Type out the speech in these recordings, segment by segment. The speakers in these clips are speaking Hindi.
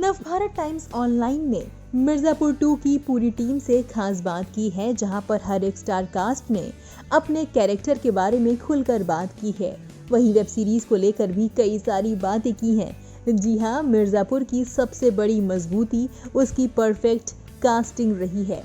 नवभारत टाइम्स ऑनलाइन ने मिर्जापुर 2 की पूरी टीम से खास बात की है, जहां पर हर एक स्टार कास्ट ने अपने कैरेक्टर के बारे में खुलकर बात की है। वहीं वेब सीरीज को लेकर भी कई सारी बातें की हैं। जी हां, मिर्जापुर की सबसे बड़ी मजबूती उसकी परफेक्ट कास्टिंग रही है।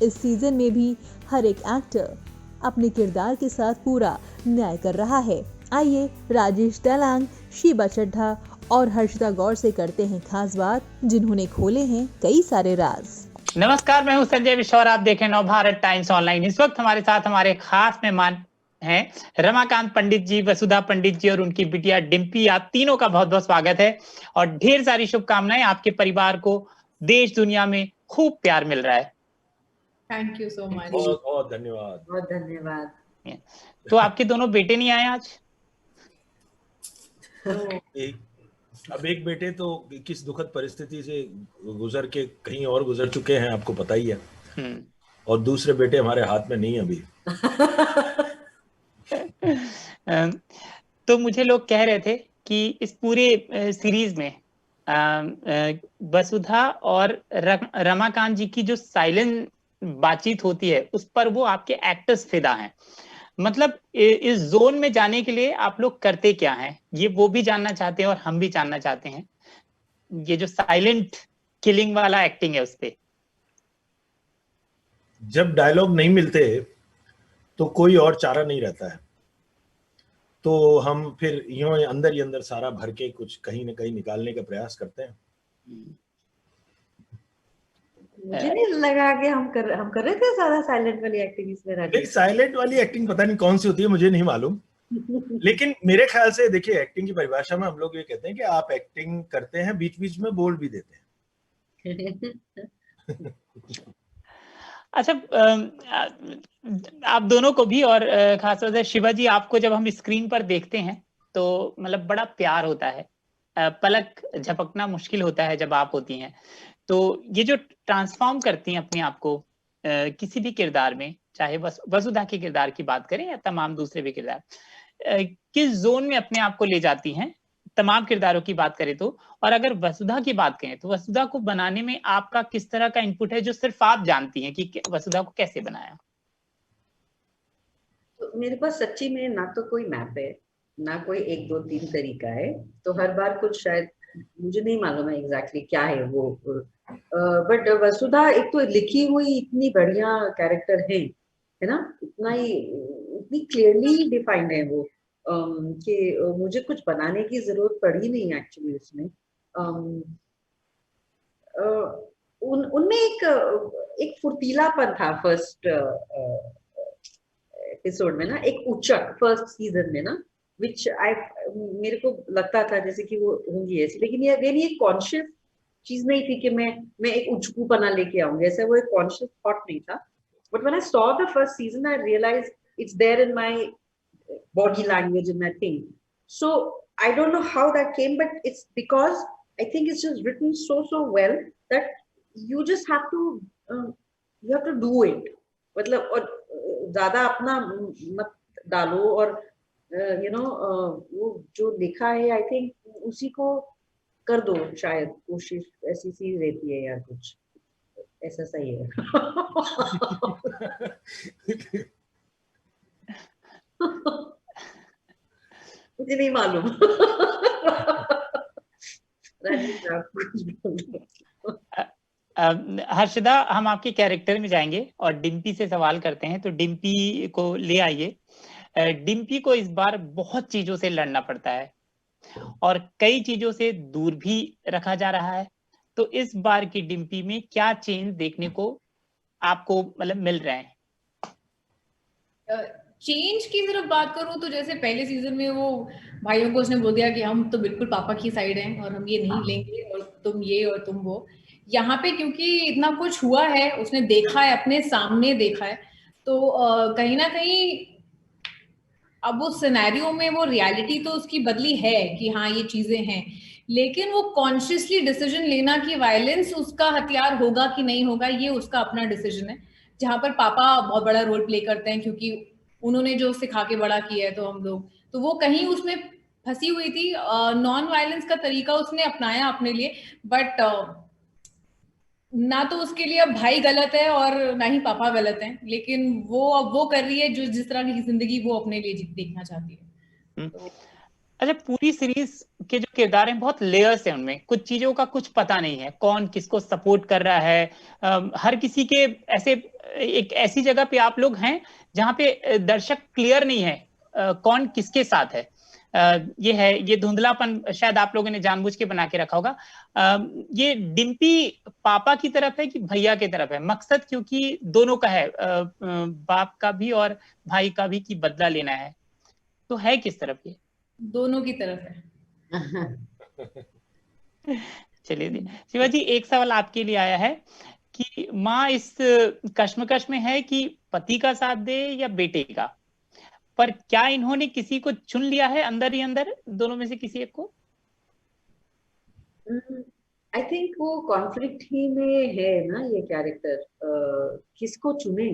इस सीजन में भी हर एक एक्टर अपने किरदार के साथ पूरा न्याय कर रहा है। आइए राजेश तेलांग, शीबा चड्ढा और हर्षिता गौर से करते हैं खास बात, जिन्होंने खोले हैं कई सारे राज। नमस्कार, मैं हूं संजय विश्व और आप देखें नवभारत टाइम्स ऑनलाइन। इस वक्त हमारे साथ हमारे खास मेहमान हैं रमाकांत पंडित जी, वसुधा पंडित जी और उनकी बिटिया डिम्पी। आप तीनों का बहुत बहुत स्वागत है और ढेर सारी शुभकामनाएं। आपके परिवार को देश दुनिया में खूब प्यार मिल रहा है। Thank you so much. बहुत बहुत धन्यवाद। बहुत धन्यवाद। तो आपके दोनों बेटे नहीं आए आज? अब एक बेटे तो किस दुखद परिस्थिति से गुजर के कहीं और गुजर चुके हैं, आपको पता ही है। और दूसरे बेटे हमारे हाथ में नहीं अभी। तो मुझे लोग कह रहे थे कि इस पूरे सीरीज में वसुधा और रमाकांत जी की जो साइलेंट बातचीत होती है उस पर वो आपके एक्टर्स फिदा हैं। मतलब इस जोन में जाने के लिए आप लोग करते क्या हैं, ये वो भी जानना चाहते हैं और हम भी जानना चाहते हैं। ये जो साइलेंट किलिंग वाला एक्टिंग है उस पे जब डायलॉग नहीं मिलते तो कोई और चारा नहीं रहता है, तो हम फिर यूं अंदर ही अंदर सारा भर के कुछ कहीं ना कहीं निकालने का प्रयास करते हैं। मुझे नहीं लगा कि हम कर रहे थे सारा साइलेंट वाली एक्टिंग इसमें। साइलेंट वाली एक्टिंग पता नहीं कौन सी होती है, मुझे नहीं मालूम। लेकिन मेरे ख्याल से देखिए, एक्टिंग की परिभाषा में हम लोग ये कहते हैं कि आप एक्टिंग करते हैं, बीच बीच में बोल भी देते हैं। अच्छा, आप दोनों को भी और खासतौर से शिवा जी, आपको जब हम स्क्रीन पर देखते हैं तो मतलब बड़ा प्यार होता है, पलक झपकना मुश्किल होता है जब आप होती हैं। तो ये जो ट्रांसफॉर्म करती हैं अपने आप को किसी भी किरदार में, चाहे वसुधा के किरदार की बात करें या तमाम दूसरे भी किरदार, किस जोन में अपने आप को ले जाती हैं तमाम किरदारों की बात करें तो। और अगर वसुधा की बात करें तो वसुधा को बनाने में आपका किस तरह का इनपुट है जो सिर्फ आप जानती हैं कि वसुधा को कैसे बनाया? तो मेरे पास सच्ची में ना तो कोई मैप है, ना कोई 1 2 3 तरीका है। तो हर बार कुछ, शायद मुझे नहीं मालूम है एग्जैक्टली क्या है वो। बट वसुधा एक तो लिखी हुई इतनी बढ़िया कैरेक्टर है ना, इतनी क्लियरली डिफाइंड है वो, कि मुझे कुछ बनाने की जरूरत पड़ी नहीं एक्चुअली उसमें। उनमें एक फुर्तीलापन था फर्स्ट एपिसोड में ना, एक उचक फर्स्ट सीजन में ना, विच मेरे को लगता था जैसे कि वो होंगी ऐसी, लेकिन ये अगेन ये कॉन्शियस चीज नहीं थी कि मैं एक उचकूपना लेके आऊंगी, ऐसा वो एक कॉन्शियस थॉट नहीं था। But when I saw the first season I realize it's there in my body language in that thing. So I don't know how that came, but it's because I think it's just written so well that you just have to do it. मतलब और ज्यादा अपना मत डालो, और वो जो लिखा है आई थिंक उसी को कर दो। शायद कोशिश ऐसी सी रहती है यार, कुछ ऐसा सही है। मुझे नहीं मालूम। हर्षिता, हम आपके कैरेक्टर में जाएंगे और डिम्पी से सवाल करते हैं। तो डिम्पी को ले आइए। डिम्पी को इस बार बहुत चीजों से लड़ना पड़ता है और कई चीजों से दूर भी रखा जा रहा है। तो इस बार की डिम्पी में क्या चेंज देखने को आपको मतलब मिल रहे हैं? चेंज की तरफ बात करूं तो जैसे पहले सीजन में वो भाइयों को उसने बोल दिया कि हम तो बिल्कुल पापा की साइड हैं और हम ये नहीं लेंगे और तुम ये और तुम वो। यहाँ पे क्योंकि इतना कुछ हुआ है, उसने देखा है, अपने सामने देखा है, तो कहीं ना कहीं अब वो सिनेरियो में वो रियलिटी तो उसकी बदली है कि हाँ ये चीजें हैं, लेकिन वो कॉन्शियसली डिसीजन लेना कि वायलेंस उसका हथियार होगा कि नहीं होगा, ये उसका अपना डिसीजन है। जहां पर पापा बहुत बड़ा रोल प्ले करते हैं क्योंकि उन्होंने जो सिखा के बड़ा किया है, तो हम लोग तो वो कहीं उसमें फंसी हुई थी। नॉन वायलेंस का तरीका उसने अपनाया अपने लिए, बट ना तो उसके लिए अब भाई गलत है और ना ही पापा गलत है, लेकिन वो अब वो कर रही है जो जिस तरह की जिंदगी वो अपने लिए देखना चाहती है। तो अच्छा, पूरी सीरीज के जो किरदार हैं बहुत लेयर्स हैं, उनमें कुछ चीजों का कुछ पता नहीं है, कौन किसको सपोर्ट कर रहा है। हर किसी के ऐसे एक ऐसी जगह पे आप लोग हैं जहां पे दर्शक क्लियर नहीं है कौन किसके साथ है। ये है, ये धुंधलापन शायद आप लोगों ने जानबूझ के बना के रखा होगा। ये डिम्पी पापा की तरफ है कि भैया की तरफ है? मकसद क्योंकि दोनों का है, बाप का भी और भाई का भी, कि बदला लेना है, तो है किस तरफ ये? दोनों की तरफ है। चलिए जी, शिवाजी एक सवाल आपके लिए आया है कि माँ इस कश्मकश में है कि पति का साथ दे या बेटे का, पर क्या इन्होंने किसी को चुन लिया है अंदर ही अंदर, दोनों में से किसी एक को? आई थिंक वो कॉन्फ्लिक्ट ही में है ना ये कैरेक्टर। किसको चुने,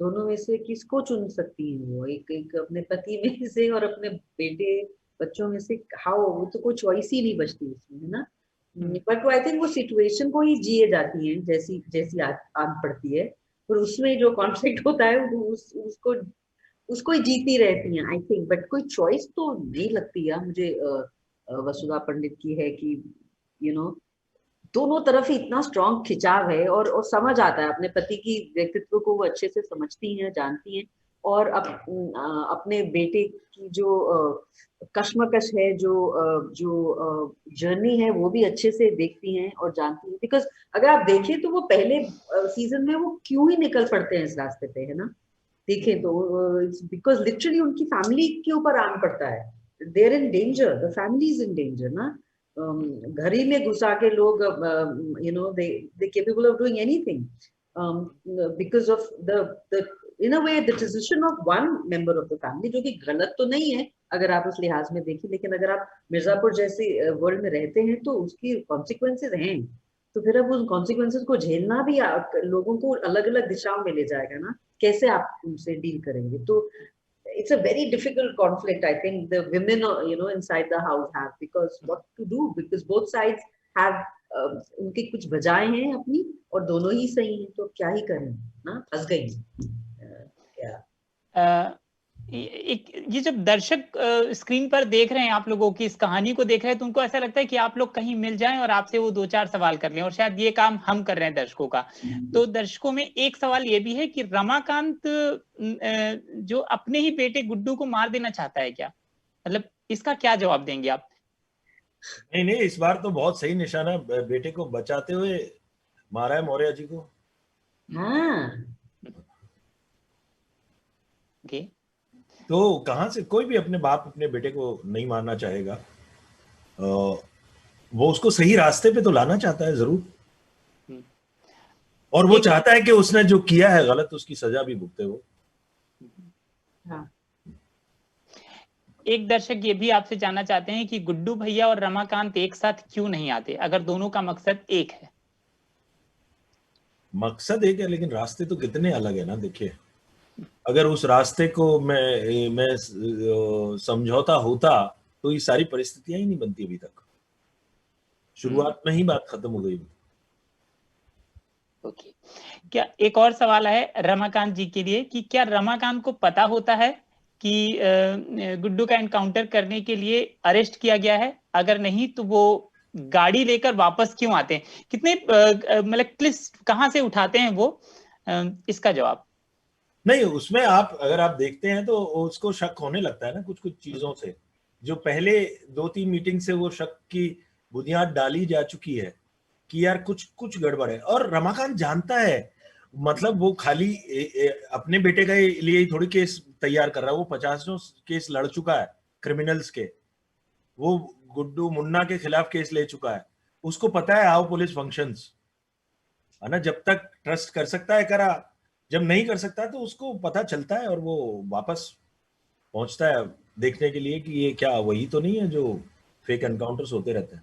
दोनों में से किसको चुन सकती है वो? एक अपने पति में से और अपने बेटे बच्चों में से। हाउ, वो तो कोई चॉइस ही नहीं बचती उसमें, है ना। बट आई थिंक वो सिचुएशन को ही जिए जाती है जैसी जैसी आन पड़ती है, और उसमें जो कॉन्फ्लिक्ट होता है वो उसको उसको ही जीती रहती हैं आई थिंक। बट कोई चॉइस तो नहीं लगती यार मुझे वसुधा पंडित की है कि दोनों तरफ ही इतना स्ट्रॉन्ग खिंचाव है, और समझ आता है अपने पति की व्यक्तित्व को वो अच्छे से समझती हैं, जानती हैं, और अपने बेटे की जो कश्मकश है, जो जर्नी है, वो भी अच्छे से देखती हैं और जानती हैं। बिकॉज अगर आप देखें तो वो पहले सीजन में वो क्यों ही निकल पड़ते हैं इस रास्ते पे, है ना। देखें तो बिकॉज लिटरली उनकी फैमिली के ऊपर आन पड़ता है। They are in danger, the family is in danger ना। घर ही में घुसा के लोग they capable of doing anything because of the in a way the decision of one member of the family, जो कि गलत तो नहीं है अगर आप उस लिहाज में देखें, लेकिन अगर आप मिर्जापुर जैसे वर्ल्ड में रहते हैं तो उसकी कॉन्सिक्वेंसेज हैं। तो फिर अब उन कॉन्सिक्वेंसेज को झेलना भी लोगों को अलग अलग दिशाओं में ले जाएगा ना, कैसे आप उनसे डील करेंगे। तो it's a very difficult conflict I think the women inside the house have, because what to do, because both sides have उनकी कुछ वजहें हैं अपनी, और दोनों ही सही हैं, तो क्या ही करें ना, फंस गई। क्या ये जब दर्शक स्क्रीन पर देख रहे हैं आप लोगों की इस कहानी को देख रहे हैं, तो उनको ऐसा लगता है कि आप लोग कहीं मिल जाएं और आपसे वो 2-4 सवाल कर लें, और शायद ये काम हम कर रहे हैं दर्शकों का। तो दर्शकों में एक सवाल ये भी है कि रमाकांत जो अपने ही बेटे गुड्डू को मार देना चाहता है क्या? मतलब इसका क्या जवाब देंगे आप? नहीं, इस बार तो बहुत सही निशाना बेटे को बचाते हुए मारा है मौर्य जी को। हाँ ओके, तो कहां से कोई भी अपने बाप अपने बेटे को नहीं मारना चाहेगा। वो उसको सही रास्ते पे तो लाना चाहता है जरूर, और वो चाहता है कि उसने जो किया है गलत उसकी सजा भी भुगते वो। हाँ। एक दर्शक ये भी आपसे जानना चाहते हैं कि गुड्डू भैया और रमाकांत एक साथ क्यों नहीं आते, अगर दोनों का मकसद एक है? मकसद एक है लेकिन रास्ते तो कितने अलग है ना। देखिए, अगर उस रास्ते को मैं समझौता होता तो ये सारी परिस्थितियां ही नहीं बनती अभी तक। शुरुआत में ही बात खत्म हो गई। ओके, क्या एक और सवाल है रमाकांत जी के लिए कि क्या रमाकांत को पता होता है कि गुड्डू का एनकाउंटर करने के लिए अरेस्ट किया गया है? अगर नहीं तो वो गाड़ी लेकर वापस क्यों आते हैं? कितने मतलब क्लिप्स कहां से उठाते हैं वो? इसका जवाब नहीं, उसमें आप अगर आप देखते हैं तो उसको शक होने लगता है ना कुछ कुछ चीजों से, जो पहले 2-3 मीटिंग से वो शक की बुनियाद डाली जा चुकी है कि यार कुछ गड़बड़ है। और रमाकांत जानता है, मतलब वो खाली अपने बेटे के लिए ही थोड़ी केस तैयार कर रहा है, वो 50 केस लड़ चुका है क्रिमिनल्स के। वो गुड्डू मुन्ना के खिलाफ केस ले चुका है। उसको पता है हाउ पुलिस फंक्शंस, है ना। जब तक ट्रस्ट कर सकता है करा, जब नहीं कर सकता तो उसको पता चलता है, और वो वापस पहुंचता है देखने के लिए कि ये क्या वही तो नहीं है जो फेक एनकाउंटर्स होते रहते हैं।